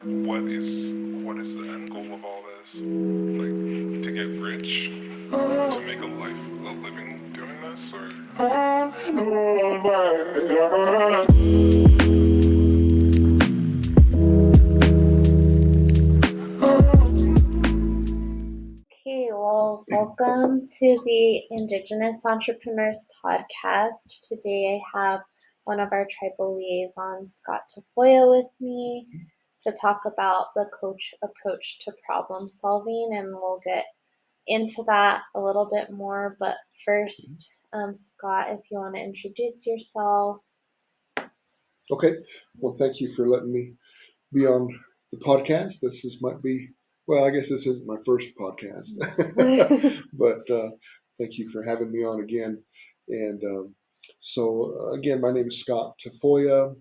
what is the end goal of all this? Like to get rich, to make a living doing this, or Okay, well, welcome to the Indigenous Entrepreneurs Podcast. Today I have one of our tribal liaisons, Scott Tafoya, with me to talk about the coach approach to problem solving, and we'll get into that a little bit more. But first, Scott, if you want to introduce yourself. Okay. Well, thank you for letting me be on the podcast. I guess this isn't my first podcast, but thank you for having me on again. And again, my name is Scott Tafoya.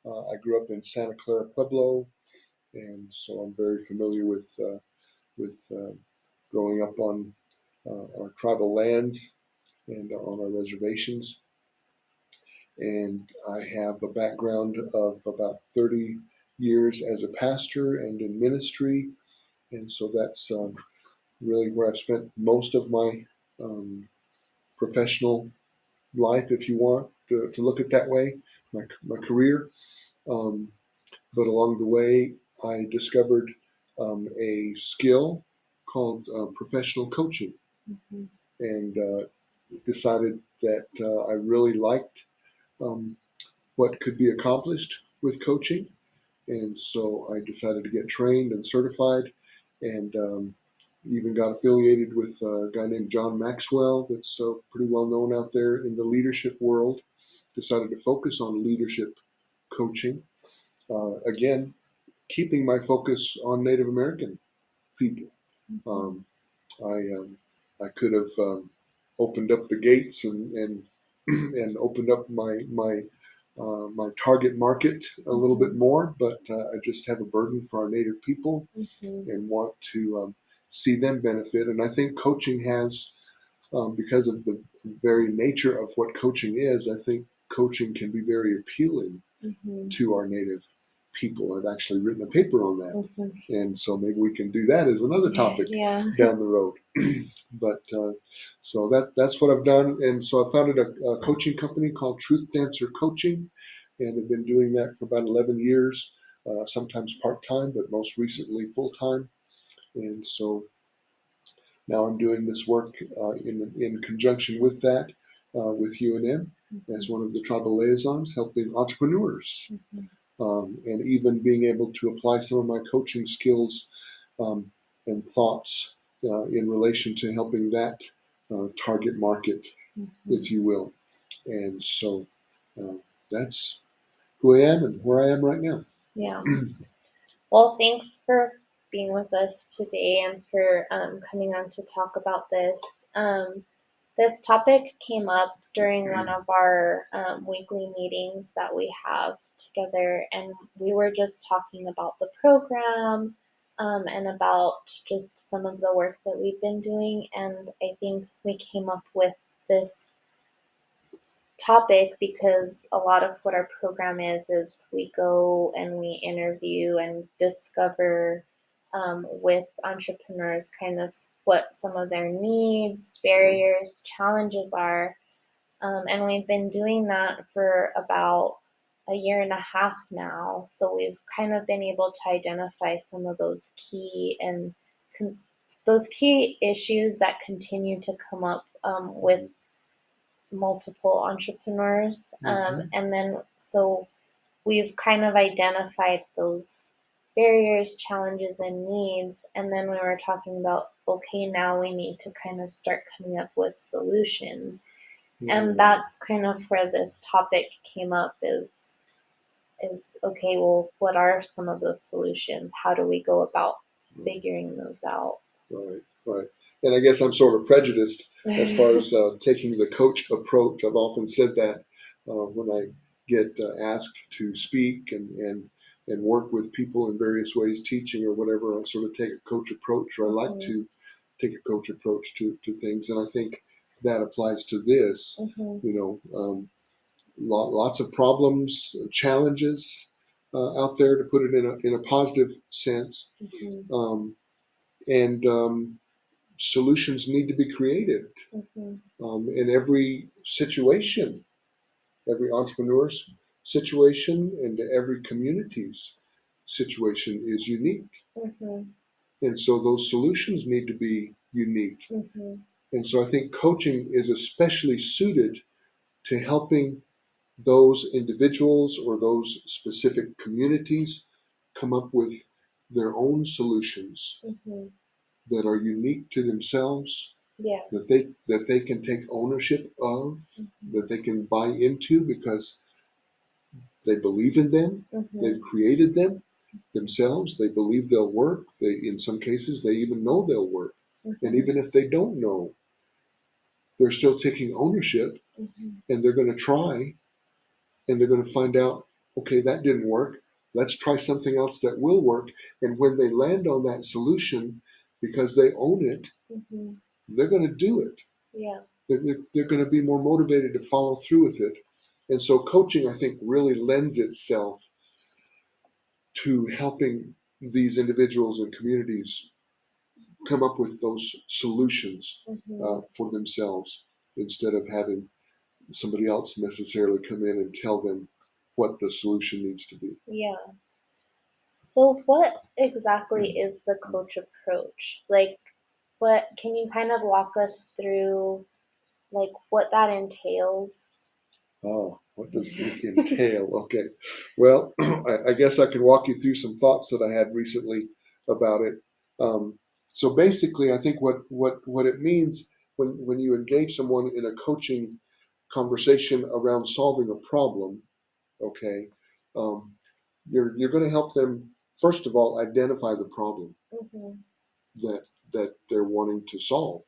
I grew up in Santa Clara Pueblo, and so I'm very familiar with growing up on our tribal lands and on our reservations. And I have a background of about 30 years as a pastor and in ministry. And so that's really where I've spent most of my professional life, if you want to look at that way, my career. But along the way, I discovered a skill called professional coaching, Mm-hmm. and decided that I really liked what could be accomplished with coaching. And so I decided to get trained and certified, and even got affiliated with a guy named John Maxwell that's pretty well known out there in the leadership world. Decided to focus on leadership coaching. Again, keeping my focus on Native American people. Um, I could have opened up the gates and and opened up my target market a little bit more, but I just have a burden for our Native people and want to see them benefit. And I think coaching has, because of the very nature of what coaching is, I think coaching can be very appealing to our Native people. I've actually written a paper on that. And so maybe we can do that as another topic down the road. But so that's what I've done. And so I founded a coaching company called Truth Dancer Coaching, and have been doing that for about 11 years, sometimes part-time, but most recently full-time. And so now I'm doing this work in conjunction with that, with UNM as one of the tribal liaisons, helping entrepreneurs, and even being able to apply some of my coaching skills and thoughts in relation to helping that target market, if you will. And so that's who I am and where I am right now. Yeah. Well, thanks for being with us today and for coming on to talk about this. This topic came up during one of our weekly meetings that we have together, and we were just talking about the program and about just some of the work that we've been doing. And I think we came up with this topic because a lot of what our program is we go and we interview and discover with entrepreneurs kind of what some of their needs, barriers, challenges are. And we've been doing that for about a year and a half now. So we've kind of been able to identify some of those those key issues that continue to come up with multiple entrepreneurs. And then so we've kind of identified those barriers, challenges, and needs. And then we were talking about, okay, now we need to kind of start coming up with solutions. And that's kind of where this topic came up is okay, well, what are some of those solutions? How do we go about figuring those out? Right. And I guess I'm sort of prejudiced as far as taking the coach approach. I've often said that when I get asked to speak and work with people in various ways, teaching or whatever, I sort of take a coach approach, or I like to take a coach approach to things. And I think that applies to this. Lots of problems, challenges, out there, to put it in a positive sense. Mm-hmm. And solutions need to be created in every situation, every entrepreneur's situation, and every community's situation is unique. Mm-hmm. And so those solutions need to be unique. Mm-hmm. And so I think coaching is especially suited to helping those individuals or those specific communities come up with their own solutions Mm-hmm. that are unique to themselves, Yeah. that they can take ownership of, that they can buy into because they believe in them, Mm-hmm. they've created them themselves, they believe they'll work, they, in some cases, they even know they'll work. And even if they don't know, they're still taking ownership, and they're going to try, and they're going to find out, okay, that didn't work. Let's try something else that will work. And when they land on that solution, because they own it, Mm-hmm. they're going to do it. Yeah. They're going to be more motivated to follow through with it. And so coaching, I think, really lends itself to helping these individuals and communities come up with those solutions for themselves, instead of having somebody else necessarily come in and tell them what the solution needs to be. Yeah. So what exactly is the coach approach? Like, what can you kind of walk us through, like, what that entails? Oh, what does it entail? Okay. Well, I guess I can walk you through some thoughts that I had recently about it. So basically, I think what it means when you engage someone in a coaching conversation around solving a problem, okay, um, you're going to help them, first of all, identify the problem Mm-hmm. that they're wanting to solve,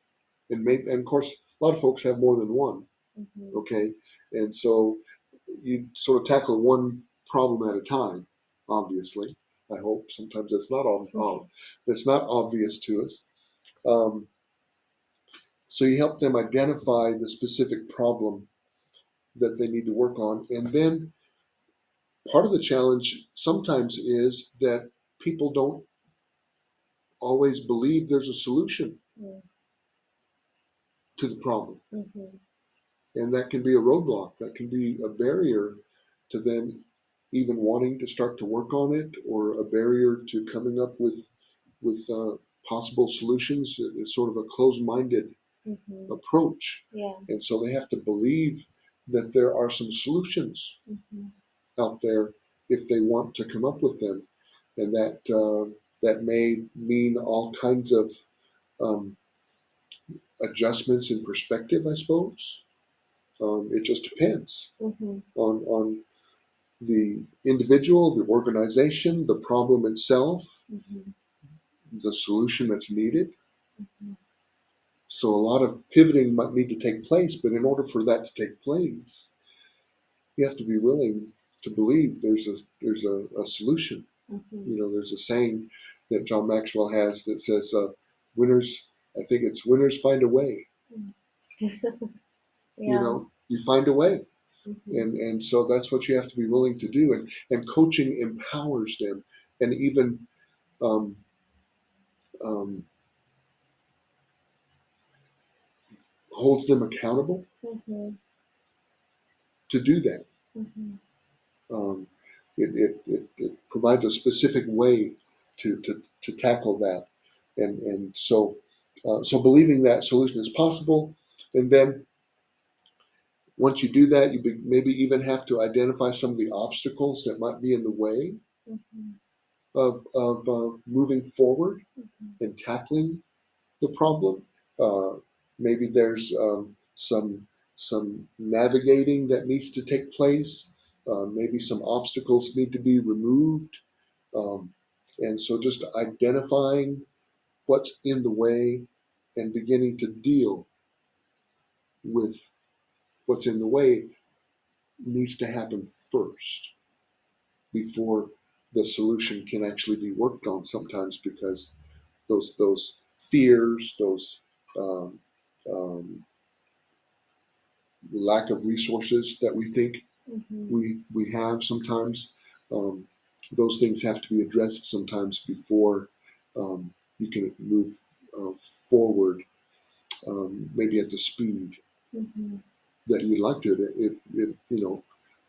and of course, a lot of folks have more than one. Mm-hmm. Okay, and so you sort of tackle one problem at a time. Obviously, I hope sometimes that's not obvious to us. Um, so you help them identify the specific problem that they need to work on, and then part of the challenge sometimes is that people don't always believe there's a solution to the problem. Mm-hmm. And that can be a roadblock, that can be a barrier to them even wanting to start to work on it, or a barrier to coming up with possible solutions. It's sort of a closed-minded Mm-hmm. approach. Yeah. And so they have to believe that there are some solutions Mm-hmm. out there if they want to come up with them. And that may mean all kinds of um, adjustments in perspective, I suppose. It just depends Mm-hmm. on the individual, the organization, the problem itself, Mm-hmm. the solution that's needed. Mm-hmm. So a lot of pivoting might need to take place, but in order for that to take place, you have to be willing to believe there's a solution. Mm-hmm. You know, there's a saying that John Maxwell has that says, "Winners." I think it's winners find a way. You Yeah. know, you find a way. Mm-hmm. And so that's what you have to be willing to do, and coaching empowers them, and even um, um, holds them accountable Mm-hmm. to do that. Mm-hmm. um, it provides a specific way to tackle that, and so believing that solution is possible, and then once you do that, you maybe even have to identify some of the obstacles that might be in the way Mm-hmm. of moving forward and tackling the problem. Uh, Maybe there's some navigating that needs to take place. Maybe some obstacles need to be removed, um, and so just identifying what's in the way and beginning to deal with what's in the way needs to happen first before the solution can actually be worked on. Sometimes because those fears, those um, um, lack of resources that we think Mm-hmm. we have sometimes, um, those things have to be addressed sometimes before you can move forward, maybe at the speed that you'd like to. It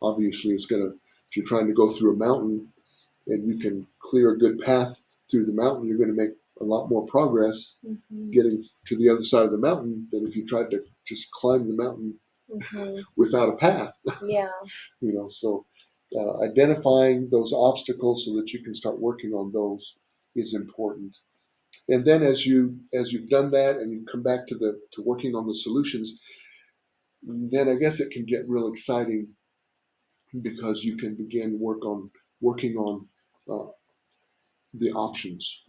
obviously it's gonna, if you're trying to go through a mountain and you can clear a good path through the mountain, you're going to make a lot more progress getting to the other side of the mountain than if you tried to just climb the mountain without a path. Yeah. So identifying those obstacles so that you can start working on those is important. And then as you've done that and you come back to working on the solutions, then I guess it can get real exciting because you can begin working on the options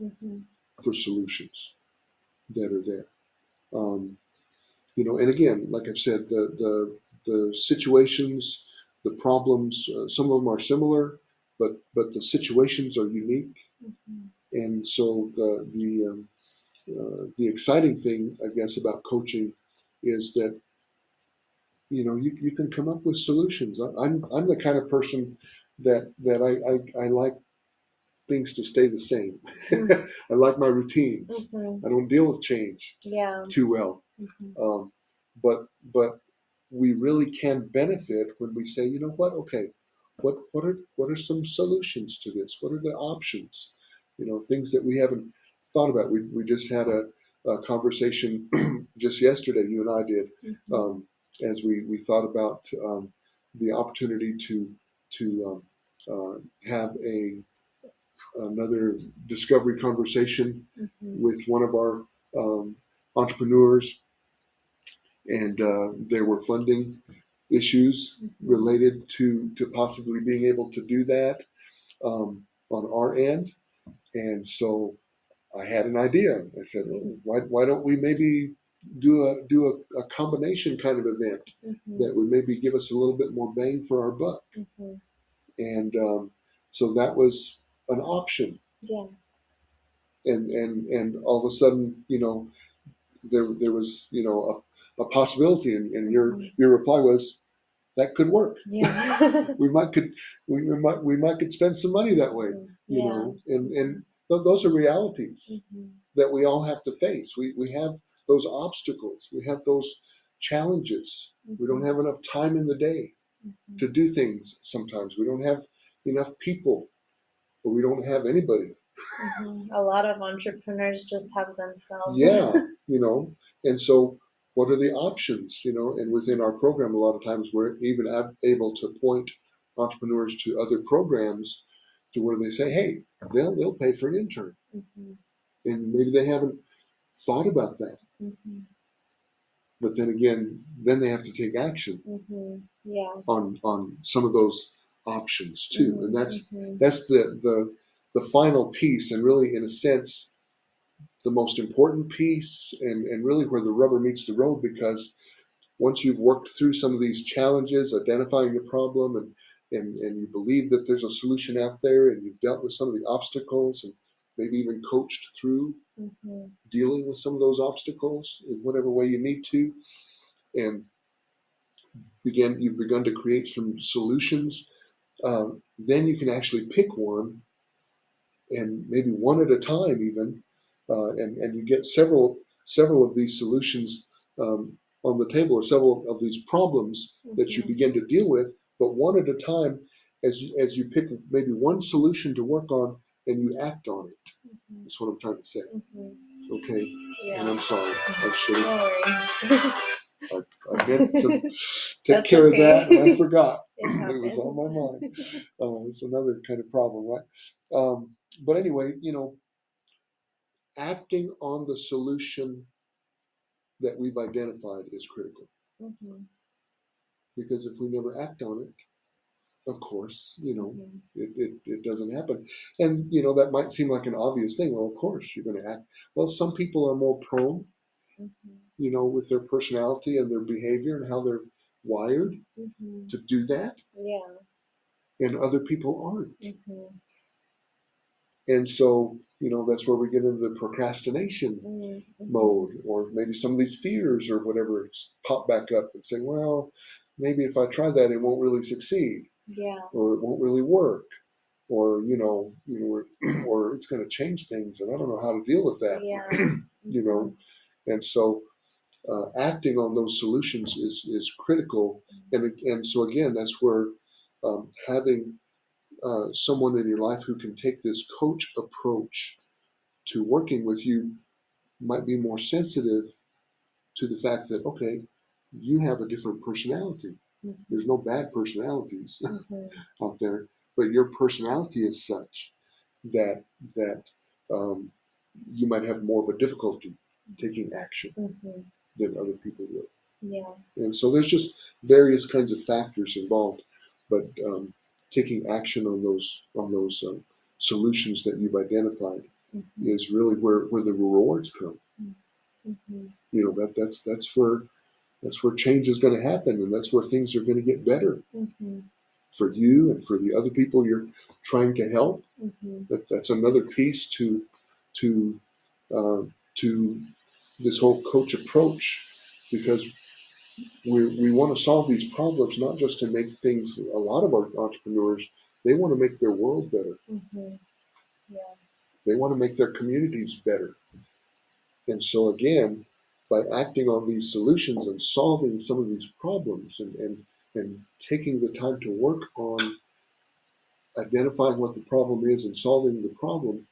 for solutions that are there. And again, like I've said, the situations, the problems, some of them are similar, but the situations are unique. And so the exciting thing, I guess, about coaching is that you can come up with solutions. I'm the kind of person that I like things to stay the same. I like my routines. I don't deal with change too well. But we really can benefit when we say, you know what? Okay, what are some solutions to this? What are the options? Things that we haven't thought about. We just had a conversation just yesterday. You and I did, as we thought about the opportunity to have another discovery conversation with one of our entrepreneurs, and there were funding issues related to possibly being able to do that on our end. And so I had an idea. I said, why don't we maybe do a combination kind of event that would maybe give us a little bit more bang for our buck. And so that was an option. Yeah. And all of a sudden, there was a possibility, and your reply was that could work. Yeah. we might could spend some money that way. And those are realities that we all have to face. We have those obstacles, we have those challenges. We don't have enough time in the day to do things. Sometimes we don't have enough people, or we don't have anybody. A lot of entrepreneurs just have themselves. Yeah, and so what are the options? And within our program, a lot of times we're even able to point entrepreneurs to other programs to where they say, hey, they'll pay for an intern. And maybe they haven't thought about that. But then again, then they have to take action on some of those options too. And that's the final piece, and really, in a sense, the most important piece, and really where the rubber meets the road, because once you've worked through some of these challenges, identifying the problem, and you believe that there's a solution out there, and you've dealt with some of the obstacles, and maybe even coached through dealing with some of those obstacles in whatever way you need to, and you've begun to create some solutions, then you can actually pick one, and maybe one at a time even, and you get several of these solutions on the table, or several of these problems that you begin to deal with, but one at a time, as you pick maybe one solution to work on, and you act on it. That's what I'm trying to say. Okay. Yeah. And I'm sorry. I should have. I meant to take care of that, and I forgot. It was on my mind. It's another kind of problem, right? But anyway, acting on the solution that we've identified is critical. Because if we never act on it, of course, it doesn't happen. And, that might seem like an obvious thing. Well, of course, you're going to act. Well, some people are more prone, with their personality and their behavior and how they're wired to do that. Yeah. And other people aren't. And so, that's where we get into the procrastination mode, or maybe some of these fears or whatever pop back up and say, well, maybe if I try that, it won't really succeed. Yeah. Or it won't really work. or or it's going to change things, and I don't know how to deal with that. Yeah. You know, and so acting on those solutions is critical, and so again, that's where having someone in your life who can take this coach approach to working with you might be more sensitive to the fact that, okay, you have a different personality. There's no bad personalities out there, but your personality is such that um, you might have more of a difficulty taking action than other people would. Yeah. And so there's just various kinds of factors involved, but taking action on those solutions that you've identified is really where the rewards come. That's where change is going to happen, and that's where things are going to get better for you and for the other people you're trying to help. That's another piece to uh, to this whole coach approach, because we want to solve these problems not just to make things. A lot of our entrepreneurs, they want to make their world better. Yeah. They want to make their communities better. And so again, by acting on these solutions and solving some of these problems, and taking the time to work on identifying what the problem is and solving the problem,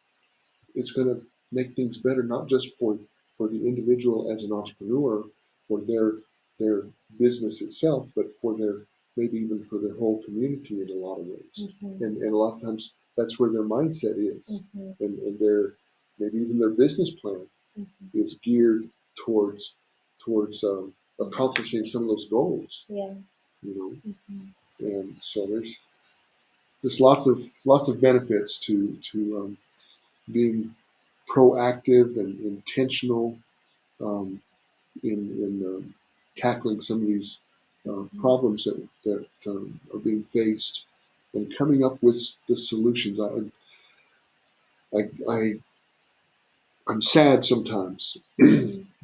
it's going to make things better, not just for the individual as an entrepreneur or their business itself, but for their, maybe even for their whole community in a lot of ways. And a lot of times that's where their mindset is, and their, maybe even their business plan is geared towards accomplishing some of those goals. Yeah. And so there's lots of benefits to being proactive and intentional in tackling some of these problems that are being faced, and coming up with the solutions. I I'm sad sometimes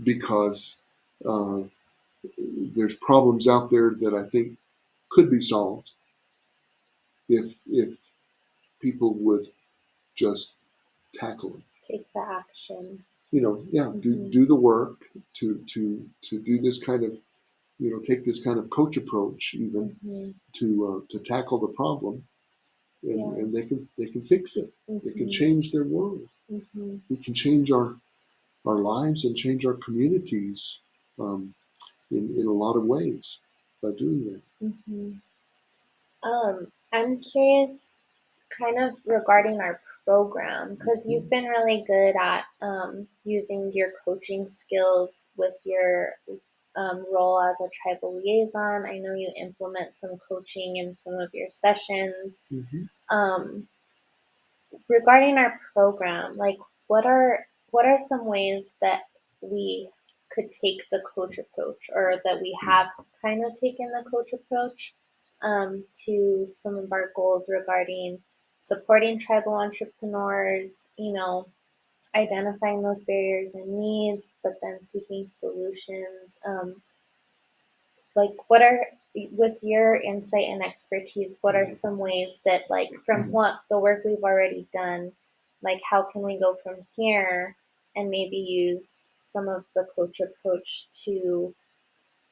because uh, there's problems out there that I think could be solved if people would just tackle them. Take the action. Do the work to do this kind of, take this kind of coach approach even to tackle the problem, and they can fix it. They can change their world. We can change our lives and change our communities um, in a lot of ways by doing that. I'm curious, kind of regarding our program, because you've been really good at using your coaching skills with your role as a tribal liaison. I know you implement some coaching in some of your sessions. Um, Regarding our program, like what are some ways that we could take the coach approach, or that we have kind of taken the coach approach to some of our goals regarding supporting tribal entrepreneurs, identifying those barriers and needs, but then seeking solutions. Like, what are, with your insight and expertise, what are some ways that, like, from what the work we've already done, like, how can we go from here and maybe use some of the coach approach to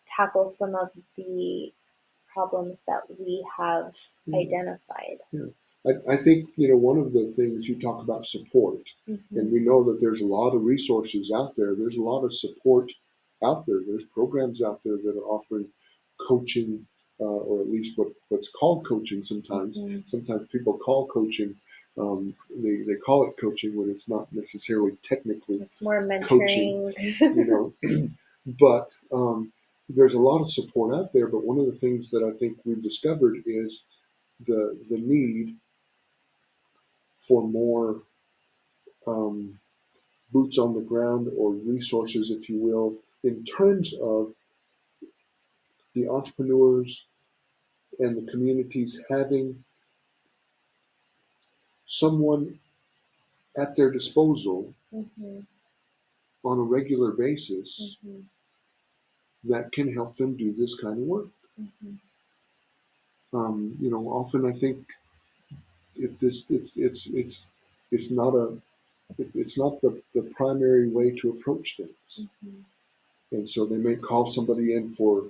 tackle some of the problems that we have identified? Yeah. I think, one of the things you talk about support, and we know that there's a lot of resources out there. There's a lot of support out there. There's programs out there that are offering coaching, or at least what's called coaching sometimes. Sometimes people call coaching, they call it coaching when it's not necessarily technically It's more coaching, mentoring. But there's a lot of support out there. But one of the things that I think we've discovered is the need for more boots on the ground, or resources, if you will, in terms of the entrepreneurs and the communities having someone at their disposal on a regular basis that can help them do this kind of work. Often I think it's not it's not the primary way to approach things. Mhm. And so they may call somebody in for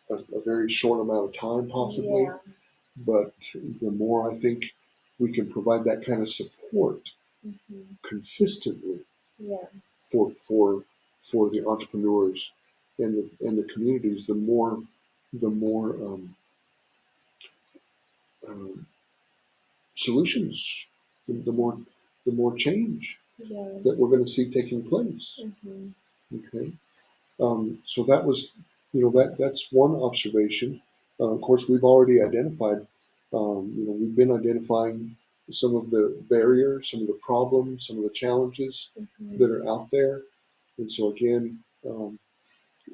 a very short amount of time, possibly. Yeah. But the more I think we can provide that kind of support Mhm. consistently Yeah. for the entrepreneurs and the communities, the more um, solutions, the more change Yeah. that we're going to see taking place. Mhm. Okay, so that was, that's one observation. Of course, we've already identified. We've been identifying some of the barriers, some of the problems, some of the challenges Mhm. that are out there. And so again,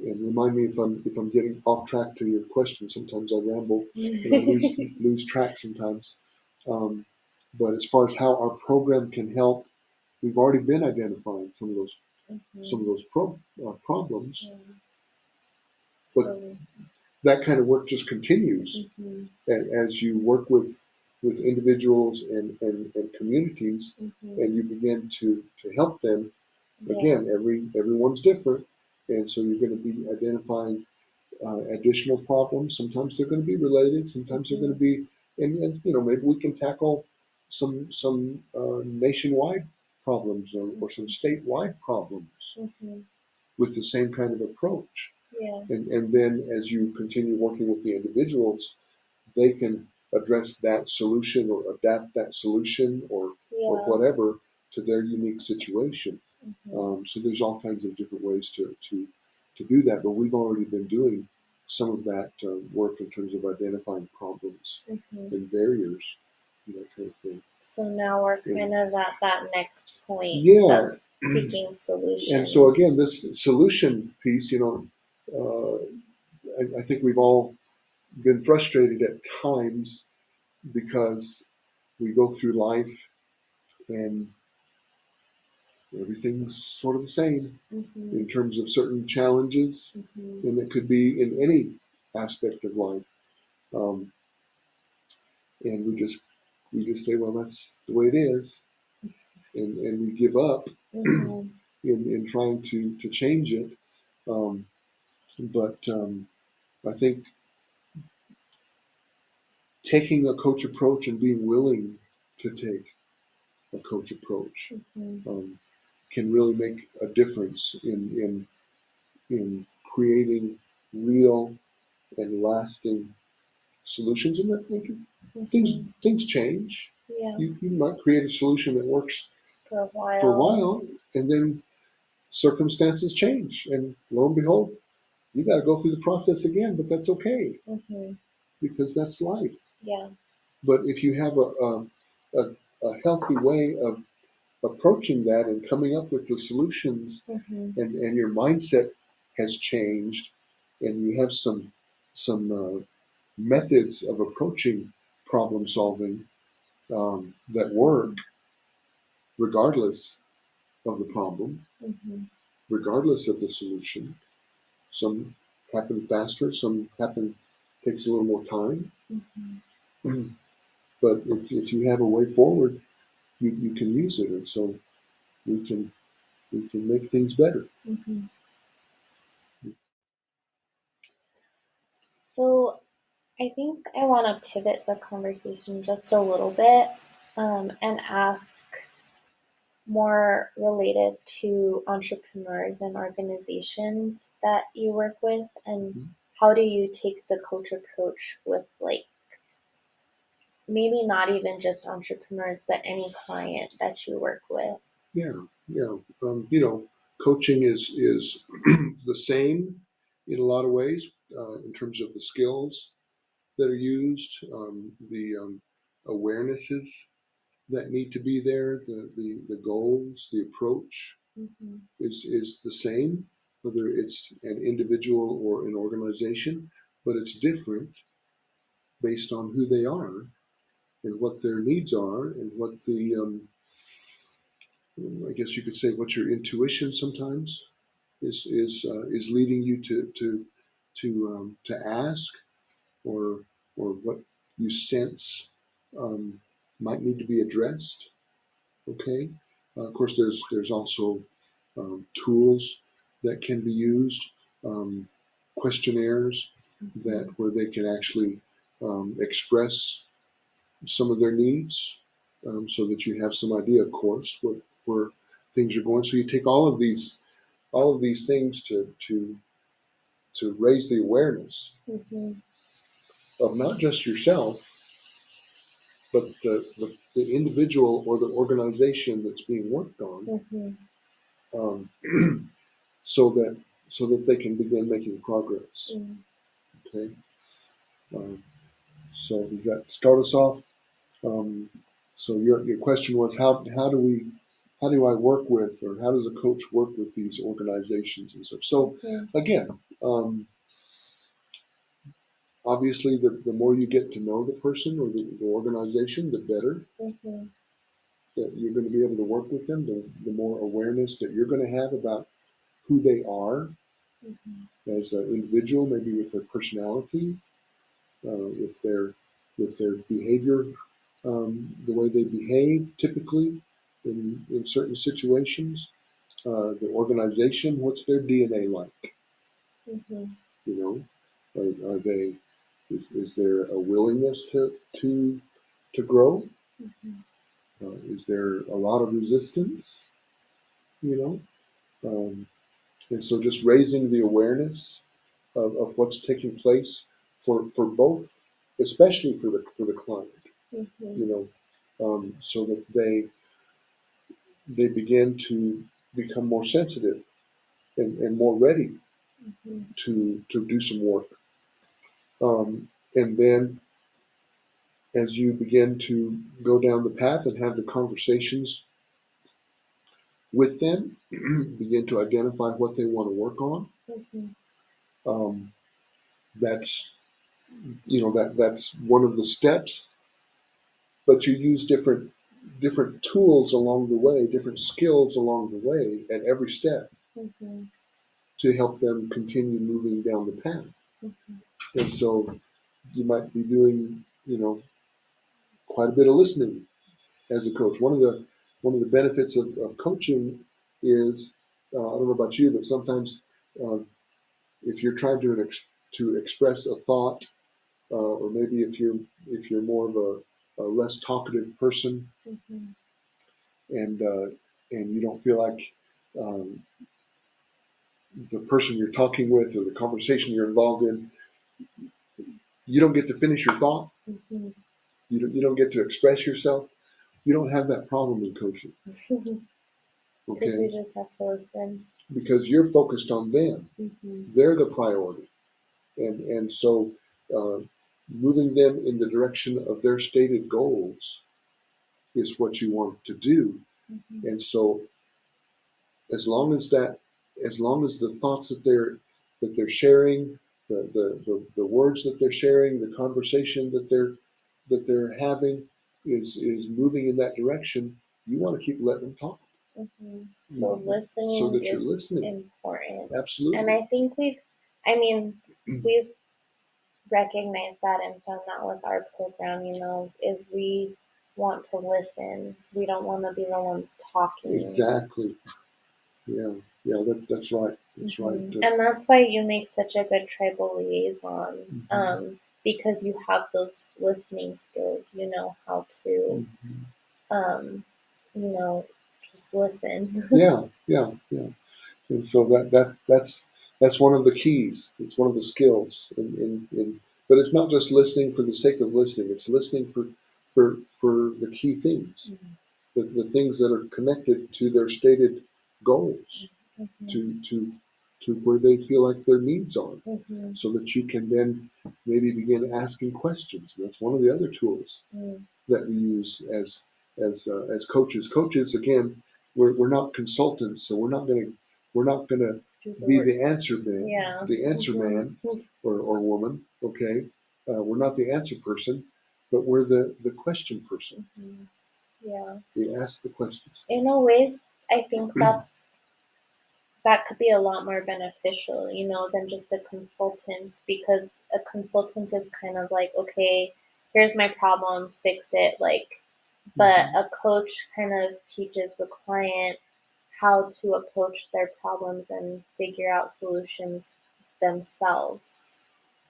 and remind me if I'm getting off track to your question. Sometimes I ramble and I lose track sometimes. Um, but as far as how our program can help, we've already been identifying some of those Mhm. problems. Yeah. But So. that kind of work just continues Mhm. as you work with individuals and communities, Mhm. and you begin to help them. Yeah. Again, everyone's different, and so you're going to be identifying additional problems. Sometimes they're going to be related. Sometimes they're going to Mhm. be, and maybe we can tackle some nationwide problems or some statewide problems Mhm. with the same kind of approach. Yeah. And then as you continue working with the individuals, they can address that solution or adapt that solution or Yeah. whatever to their unique situation. Mhm. So there's all kinds of different ways to do that, but we've already been doing some of that work in terms of identifying problems Mhm. and barriers and that kind of thing. So now we're And kind of at that next point yeah, of seeking and so solutions. again, this solution piece, I think we've all been frustrated at times because we go through life and everything's sort of the same in Mhm. terms of certain challenges, Mhm. and it could be in any aspect of life. Um, and we just say, well, that's the way it is, and we give up Mhm. in trying to change it. Um, but I think taking a coach approach and being willing to take a coach approach Mhm. um, can really make a difference in creating real and lasting solutions. And that Mhm. things change. Yeah. You might create a solution that works For a for a while. while, and then circumstances change, and lo and behold, you got to go through the process again. But that's okay Mhm. because that's life. Yeah. But if you have a healthy way of approaching that and coming up with the solutions, Mhm. and your mindset has changed, and you have some methods of approaching problem solving that work regardless of the problem, Mhm. regardless of the solution. Some happen faster, some happen takes a little more time. Mhm. But if you have a way forward, you can use it, and so we can we can make things better. Mhm. So I think I want to pivot the conversation just a little bit and ask more related to entrepreneurs and organizations that you work with, and Mhm. how do you take the coach approach with, like, maybe not even just entrepreneurs but any client that you work with? Yeah. Coaching is the same in a lot of ways in terms of the skills that are used, the awarenesses that need to be there, the goals, the approach Mm-hmm. is the same, whether it's an individual or an organization, but it's different based on who they are and what their needs are and what the I guess you could say what your intuition sometimes is leading you to ask or what you sense might need to be addressed. Okay. Of course, there's also tools that can be used, questionnaires that where they can actually express some of their needs, so that you have some idea, of course, where things are going. So you take all of these things to raise the awareness Mm-hmm. of not just yourself, but the individual or the organization that's being worked on, Mm-hmm. um, so that they can begin making progress. Mm. Okay. Um, so does that start us off? Um, so your question was how do I work with, or how does a coach work with these organizations and stuff? So Mm-hmm. again, obviously the more you get to know the person or the organization, the better Mm-hmm. that you're going to be able to work with them, the more awareness that you're going to have about who they are Mm-hmm. as an individual, maybe with their personality, with their behavior, the way they behave typically in certain situations, the organization, what's their DNA like? Mm-hmm. You know, are they? Is there a willingness to grow? Mm-hmm. Is there a lot of resistance? You know, and so just raising the awareness of what's taking place for both, especially for the client. Mm-hmm. You know, so that they begin to become more sensitive and more ready Mm-hmm. to do some work. And then as you begin to go down the path and have the conversations with them, begin to identify what they want to work on. Mm-hmm. Um, that's that's one of the steps. But you use different tools along the way, different skills along the way at every step Mm-hmm. to help them continue moving down the path. Mm-hmm. And so you might be doing, quite a bit of listening as a coach. One of the benefits of coaching is, I don't know about you, but sometimes uh, if you're trying to express a thought, or maybe if you're more of a less talkative person, Mm-hmm. and you don't feel like um, the person you're talking with or the conversation you're involved in, you don't get to finish your thought. Mm-hmm. You don't get to express yourself. You don't have that problem in coaching. Because you Okay, just have to listen. because you're focused on them. Mm-hmm. They're the priority, and so uh, moving them in the direction of their stated goals is what you want to do. Mm-hmm. And so as long as the thoughts that they're sharing, the words that they're sharing, the conversation that they're having is moving in that direction, you want to keep letting them talk. Mm-hmm. So So listening that you're is listening. important. Absolutely. And I think we've recognized that and found that with our program, is we want to listen. We don't want to be the ones talking. Exactly. Yeah. Yeah. That's right. That's right. Mm-hmm. And that's why you make such a good tribal liaison, Mhm. because you have those listening skills. You know how to, Mhm. um, you know, just listen. Yeah. Yeah. Yeah. And so that's one of the keys. It's one of the skills. But it's not just listening for the sake of listening. It's listening for the key things, the things that are connected to their stated goals, Mm-hmm. to where they feel like their needs are, Mm-hmm. so that you can then maybe begin asking questions. And that's one of the other tools that we use as coaches. Coaches, again, we're not consultants, so we're not gonna Do the be work. the answer man, Yeah. Mm-hmm. or woman. Okay, we're not the answer person, but we're the question person. Mm-hmm. Yeah. We ask the questions. In a ways, I think that could be a lot more beneficial, than just a consultant, because a consultant is kind of like, okay, here's my problem, fix it. Like, but a coach kind of teaches the client how to approach their problems and figure out solutions themselves.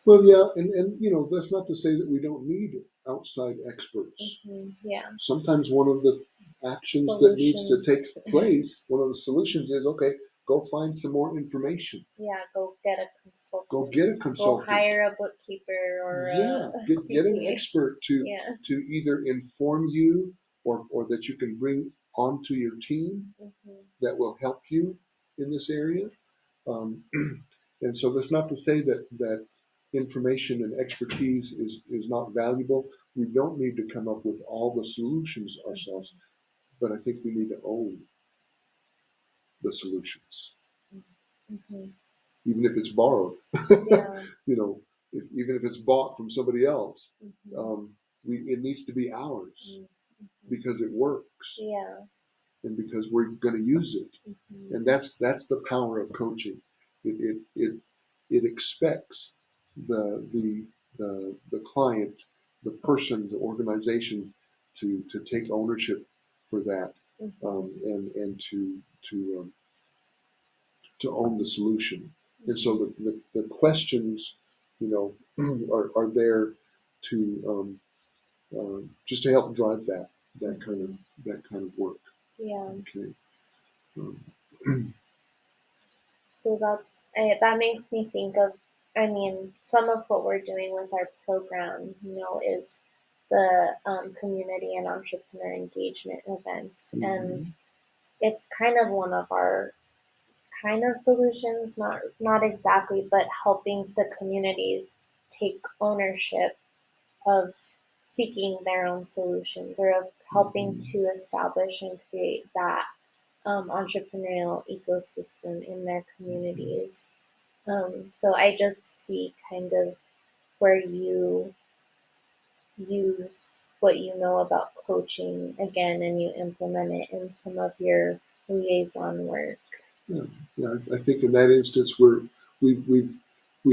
Well, yeah, and that's not to say that we don't need outside experts. Yeah. Sometimes one of the actions that needs to take place, one of the solutions is, okay, go find some more information. Yeah, go get a consultant. Go get a consultant. Go hire a bookkeeper or get an expert to either inform you or that you can bring onto your team that will help you in this area. And so that's not to say that information and expertise is not valuable. We don't need to come up with all the solutions ourselves, but I think we need to own the solutions, even if it's borrowed. Even if it's bought from somebody else, it needs to be ours because it works. Yeah. And because we're going to use it, and that's the power of coaching. It expects the client, the person, the organization to take ownership for that, and to own the solution. And so the questions, are there to just to help drive that kind of work. Yeah. Okay. So that makes me think of, I mean, some of what we're doing with our program, is the community and entrepreneur engagement events, and it's kind of one of our kind of solutions, not exactly, but helping the communities take ownership of seeking their own solutions or of helping to establish and create that entrepreneurial ecosystem in their communities. So I just see kind of where you use what you know about coaching again and you implement it in some of your liaison work. Yeah. I think in that instance we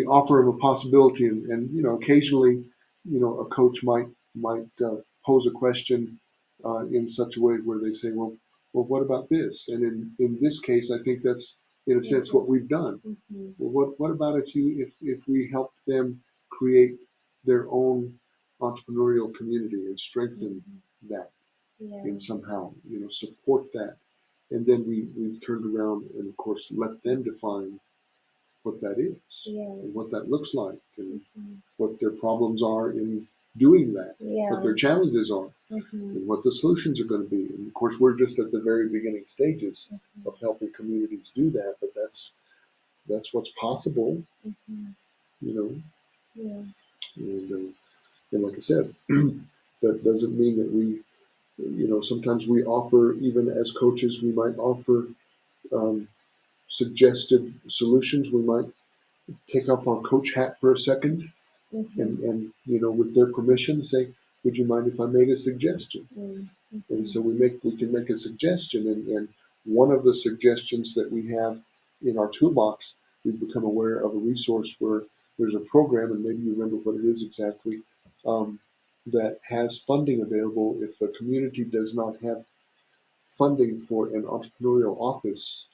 offer them a possibility, and occasionally a coach might pose a question in such a way where they say, well, what about this? And in this case, I think that's in a sense what we've done. Well, what about if we help them create their own entrepreneurial community and strengthen that, and somehow support that, and then we've turned around and of course let them define what that is and what that looks like and what their problems are in doing that, what their challenges are, and what the solutions are going to be. And of course, we're just at the very beginning stages of helping communities do that, but that's what's possible, and like I said, that doesn't mean that we, sometimes we offer, even as coaches, we might offer suggested solutions. We might take off our coach hat for a second and with their permission say, would you mind if I made a suggestion? And so we can make a suggestion, and one of the suggestions that we have in our toolbox, we've become aware of a resource where there's a program, and maybe you remember what it is exactly, that has funding available if a community does not have funding for an entrepreneurial office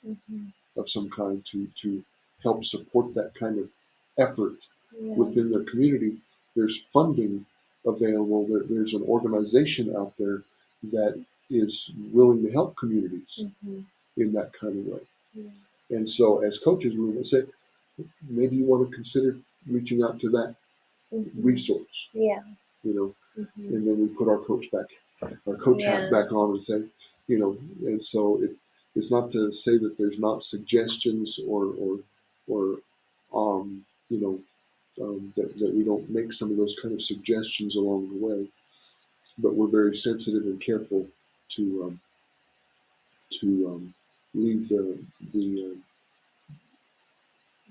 of some kind to help support that kind of effort within their community. There's funding available. There's an organization out there that is willing to help communities in that kind of way. And so as coaches, we would say, maybe you want to consider reaching out to that resource. And then we put our coach hat back on and say, and so it's not to say that there's not suggestions or that we don't make some of those kind of suggestions along the way, but we're very sensitive and careful to leave the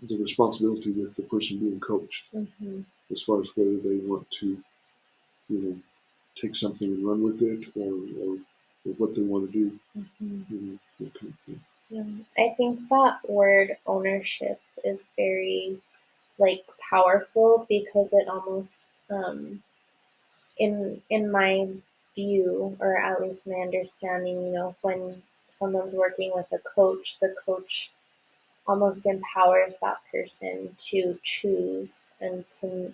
responsibility with the person being coached, as far as whether they want to take something and run with it or what they want to do. That kind of thing. I think that word ownership is very powerful because it almost in my view, or at least my understanding, when someone's working with a coach, the coach almost empowers that person to choose and to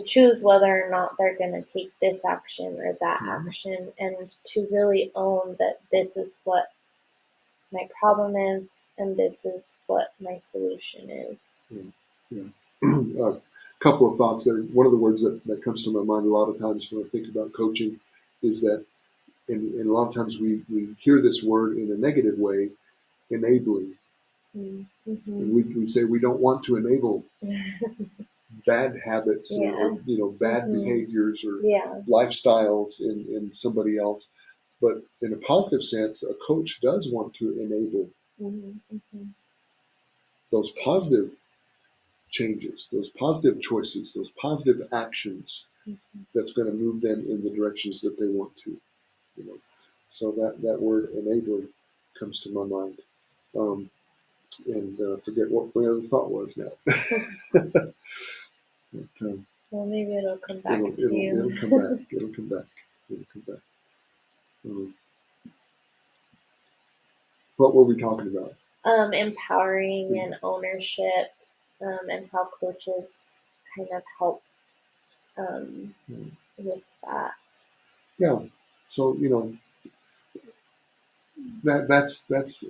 choose whether or not they're going to take this action or that action, and to really own that this is what my problem is and this is what my solution is. A couple of thoughts there. One of the words that comes to my mind a lot of times when I think about coaching is that, and a lot of times we hear this word in a negative way, enabling. Mm-hmm. And we say we don't want to enable bad habits or bad behaviors or lifestyles in somebody else. But in a positive sense, a coach does want to enable those positive changes, those positive choices, those positive actions that's going to move them in the directions that they want to. So that word enabling comes to my mind. And forget what my other thought was now. But, well, maybe it'll come back to you. It'll come back. It'll come back. It'll come back. What were we talking about? Empowering and ownership, and how coaches kind of help with that. Yeah. So that's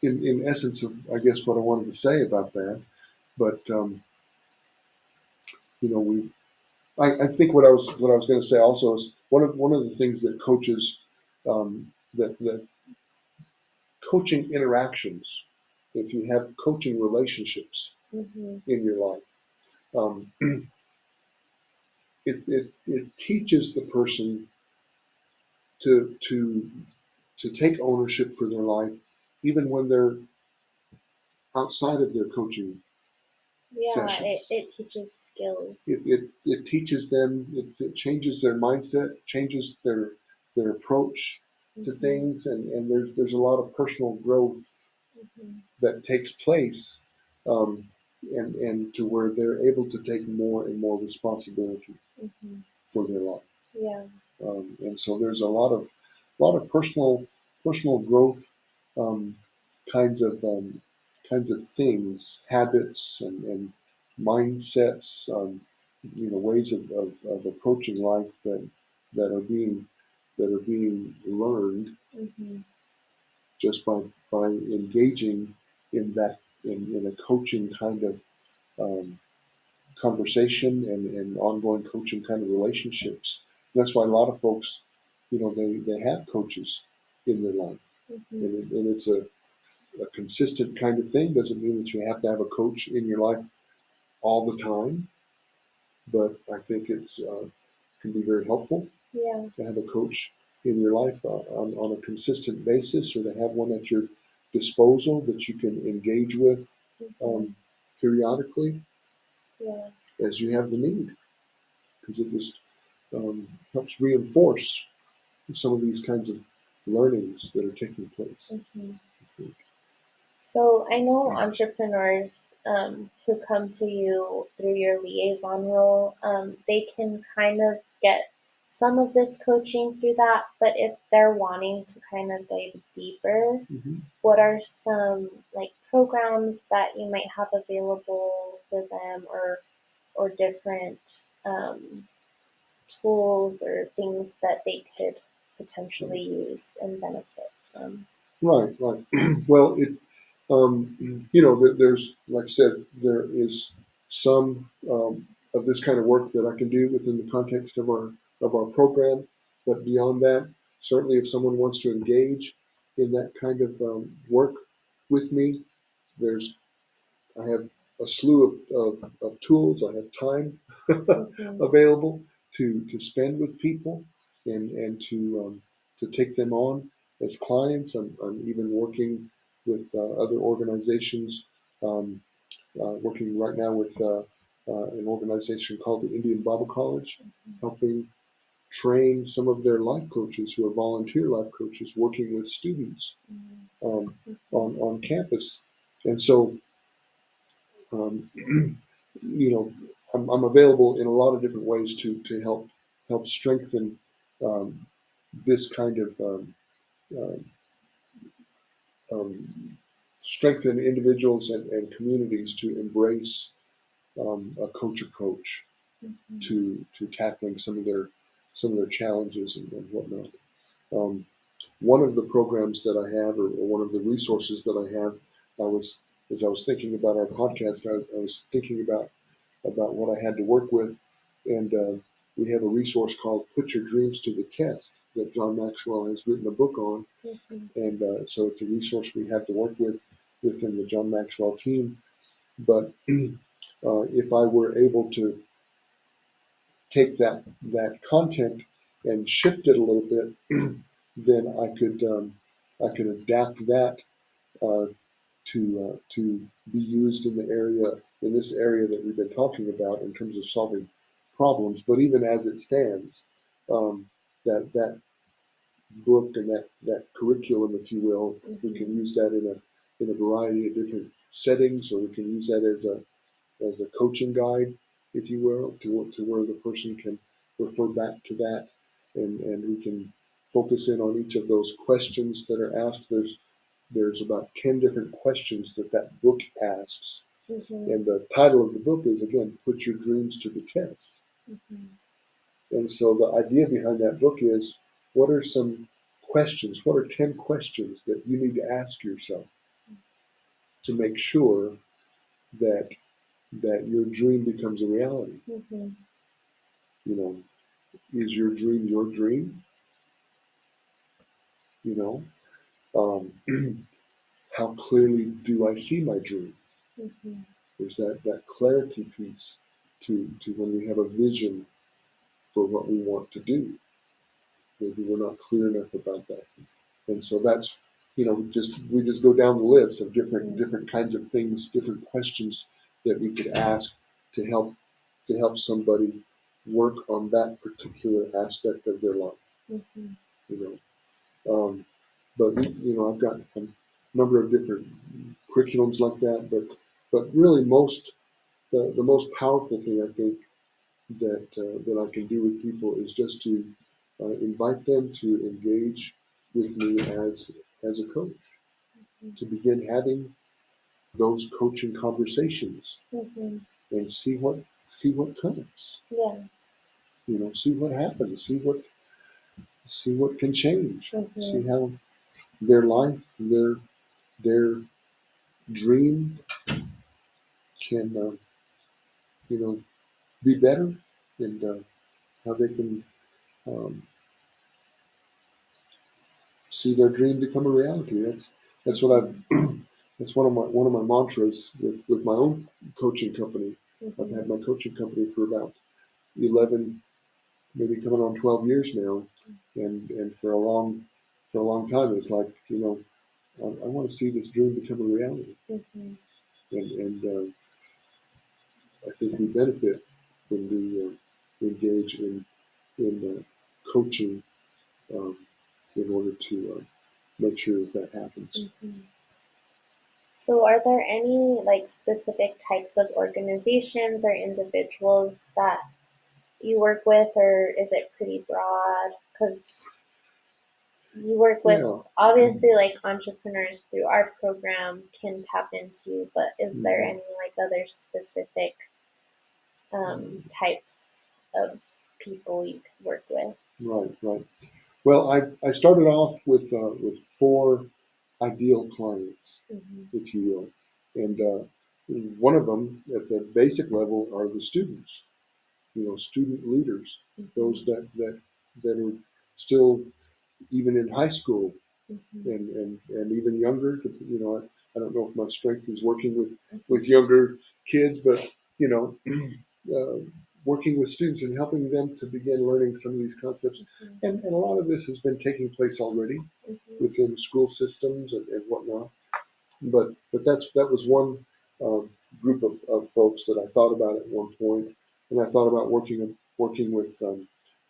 in essence of, I guess, what I wanted to say about that. But I think what I was going to say also is one of the things that coaches that coaching interactions, if you have coaching relationships in your life, it teaches the person to take ownership for their life, even when they're outside of their coaching sessions. It teaches skills. It teaches them. It changes their mindset, changes their approach to things, and there's a lot of personal growth that takes place, and to where they're able to take more and more responsibility for their life. Yeah. And so there's a lot of personal growth kinds of things, habits and mindsets, ways of approaching life that are being learned just by engaging in that in a coaching kind of conversation and ongoing coaching kind of relationships. And that's why a lot of folks, they have coaches in their life, and it's a consistent kind of thing. Doesn't mean that you have to have a coach in your life all the time, but I think it's can be very helpful to have a coach in your life on a consistent basis, or to have one at your disposal that you can engage with periodically as you have the need, because it just helps reinforce some of these kinds of learnings that are taking place. I think. So I know entrepreneurs who come to you through your liaison role, they can kind of get some of this coaching through that, but if they're wanting to kind of dive deeper, what are some programs that you might have available for them, or different tools or things that they could potentially use and benefit from? Right. Well, there's, like I said, there is some of this kind of work that I can do within the context of our program, but beyond that, certainly if someone wants to engage in that kind of work with me, I have a slew of tools. I have time available to spend with people and to take them on as clients. I'm even working with other organizations, working right now with an organization called the Indian Bible College, helping train some of their life coaches who are volunteer life coaches working with students on campus. And so, I'm available in a lot of different ways to help help strengthen this kind of um, um, strengthen individuals and communities to embrace a coach approach Mhm. to tackling some of their challenges and whatnot. Um, one of the programs that I have, or one of the resources that I have, as I was thinking about our podcast, I was thinking about what I had to work with, and we have a resource called "Put Your Dreams to the Test" that John Maxwell has written a book on, Mhm. and so it's a resource we have to work with within the John Maxwell team. But if I were able to take that content and shift it a little bit, then I could adapt that to be used in this area that we've been talking about in terms of solving problems. But even as it stands, that book and that curriculum, if you will, we can use that in a variety of different settings, or we can use that as a coaching guide, if you will, to where the person can refer back to that, and we can focus in on each of those questions that are asked. There's about 10 different questions that book asks, Mhm. and the title of the book is, again, "Put Your Dreams to the Test." Mhm. And so the idea behind that book is, what are some questions? What are 10 questions that you need to ask yourself to make sure that your dream becomes a reality? Mhm. You know, is your dream your dream? You know, how clearly do I see my dream? Mhm. There's that clarity piece to when we have a vision for what we want to do. Maybe we're not clear enough about that. And so that's, we just go down the list of different kinds of things, different questions that we could ask to help somebody work on that particular aspect of their life. Mhm. You but I've got a number of different curriculums like that. But really, the most powerful thing I think that I can do with people is just to invite them to engage with me as a coach, to begin having those coaching conversations Mhm. and see what comes. Yeah. See what happens. See what can change. See Mhm. how their life, their dream can be better, and how they can um, see their dream become a reality. That's what I've that's one of my mantras with my own coaching company. I've Mhm. had my coaching company for about 11, maybe coming on 12 years now, and for a long time it's like, I want to see this dream become a reality, Mhm. and I think we benefit when we engage in coaching, um, in order to make sure that happens. Mhm. So, are there any like specific types of organizations or individuals that you work with, or is it pretty broad? Because you work with Well, obviously like entrepreneurs through our program can tap into, but is there mhm, any like other specific types of people you could work with? right, right. Well, I started off with four ideal clients, Mm-hmm. if you will, and one of them at the basic level are the students. Student leaders, Mm-hmm. those that are still even in high school, Mm-hmm. and even younger. I don't know if my strength is working with younger kids, but you know, uh, working with students and helping them to begin learning some of these concepts. And a lot of this has been taking place already Mm-hmm. within school systems and whatnot. But that was one group of folks that I thought about at one point, and I thought about working with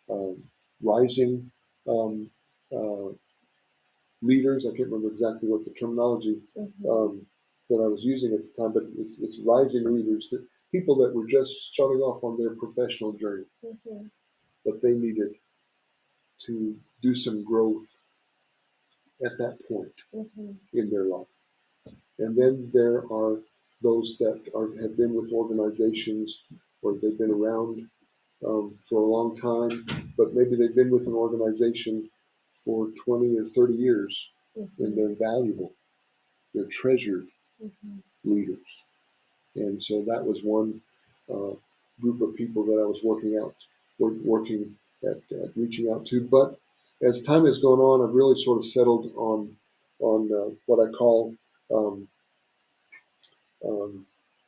um, rising um, uh, leaders. I can't remember exactly what the terminology Mm-hmm. um, that I was using at the time, but it's rising leaders, that people that were just starting off on their professional journey. Mm-hmm. but they needed to do some growth at that point in their life. And then there are those that have been with organizations or they've been around for a long time, but maybe they've been with an organization for 20 or 30 years, and they're valuable, they're treasured leaders. And so that was one group of people that I was working at reaching out to. But as time has gone on, I've really sort of settled on what I call um,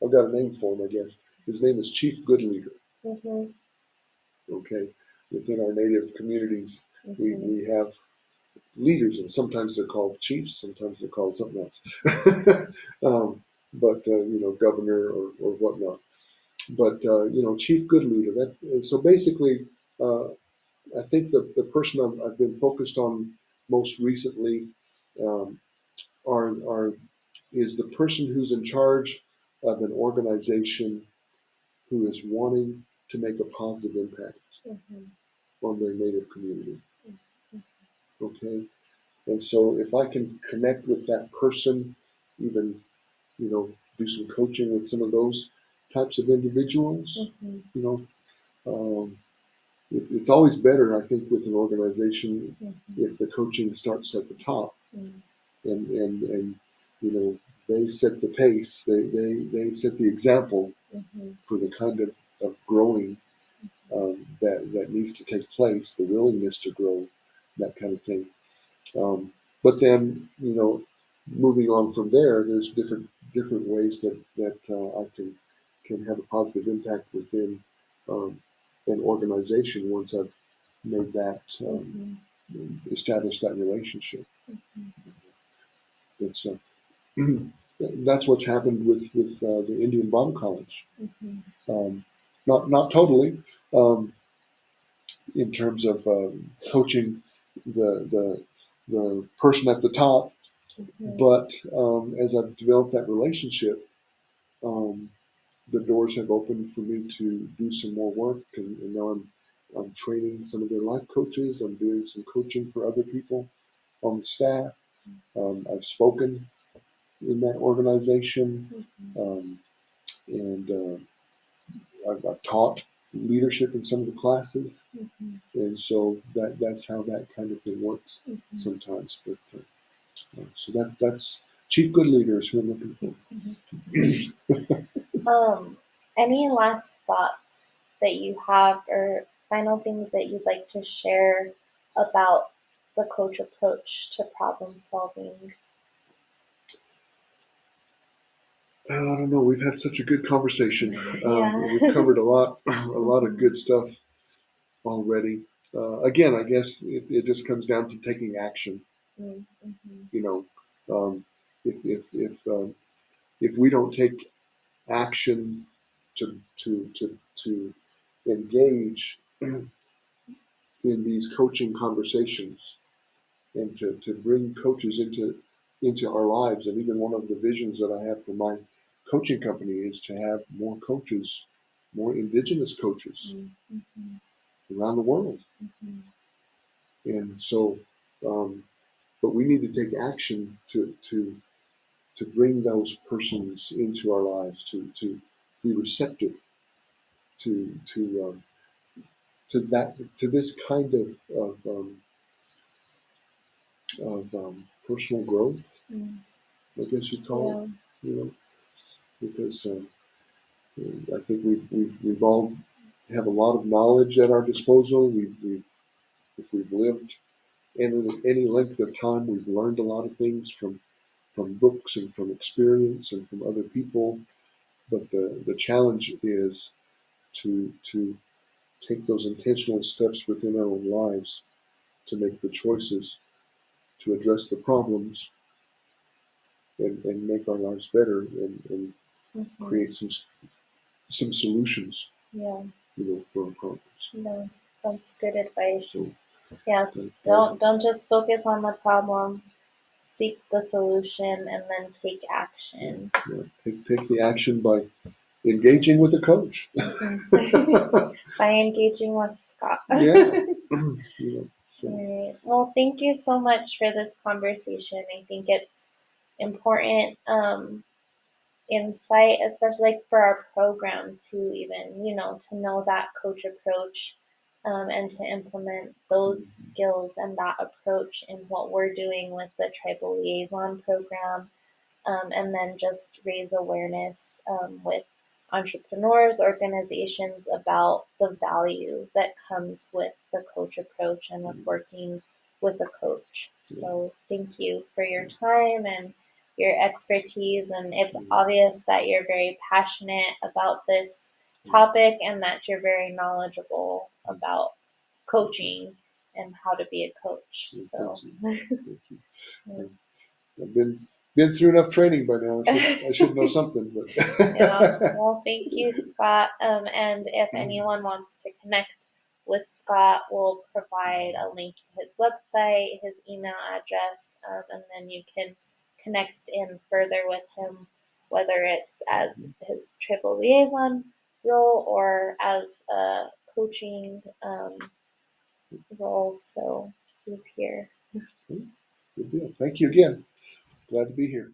I've got a name for him, I guess. His name is Chief Good Leader. Okay, within our native communities, we have leaders, and sometimes they're called chiefs, sometimes they're called something else. But governor or whatnot. But chief good leader. So basically, I think the person I've been focused on most recently um, are is the person who's in charge of an organization who is wanting to make a positive impact on their native community. Okay, and so if I can connect with that person, even do some coaching with some of those types of individuals, you know. Um, it's always better, I think, with an organization if the coaching starts at the top and they set the pace, they set the example for the kind of growing that needs to take place, the willingness to grow, that kind of thing. But then, moving on from there, there's different ways that I can have a positive impact within um, an organization once I've made that established that relationship. It's that's what's happened with the Indian Bomb College. Not totally in terms of coaching the person at the top, but as I've developed that relationship, um, the doors have opened for me to do some more work, and now I'm training some of their life coaches. I'm doing some coaching for other people on the staff. I've spoken in that organization, and I've taught leadership in some of the classes, and so that's how that kind of thing works sometimes. But so that's chief good leaders who I'm looking for. Any last thoughts that you have or final things that you'd like to share about the coach approach to problem solving? I don't know. We've had such a good conversation. Yeah. We've covered a lot of good stuff already. Again, I guess it just comes down to taking action. Um, if we don't take action to engage in these coaching conversations and to bring coaches into our lives, and even one of the visions that I have for my coaching company is to have more coaches, more indigenous coaches around the world. And so, but we need to take action to bring those persons into our lives, to be receptive to this kind of personal growth, I guess you'd call it, because I think we've all have a lot of knowledge at our disposal. If we've lived any length of time, we've learned a lot of things from books and from experience and from other people. But the challenge is to take those intentional steps within our own lives, to make the choices, to address the problems, and make our lives better, and create some solutions. Yeah. For our problems. No, that's good advice. So, yeah, don't just focus on the problem. Seek the solution and then take action. Take the action by engaging with a coach. By engaging with Scott. Yeah. So. Right. Well, thank you so much for this conversation. I think it's important insight, especially like for our program to even, to know that coach approach and to implement those skills and that approach in what we're doing with the tribal liaison program, and then just raise awareness with entrepreneurs, organizations about the value that comes with the coach approach and with working with a coach. So thank you for your time and your expertise. And it's obvious that you're very passionate about this topic and that you're very knowledgeable about coaching and how to be a coach. So Thank you. I've been through enough training by now. I should know something. But yeah. Well, thank you, Scott. And if anyone wants to connect with Scott, we'll provide a link to his website, his email address, and then you can connect in further with him, whether it's as his tribal liaison role or as a coaching role. So he's here. Good deal. Thank you again. Glad to be here.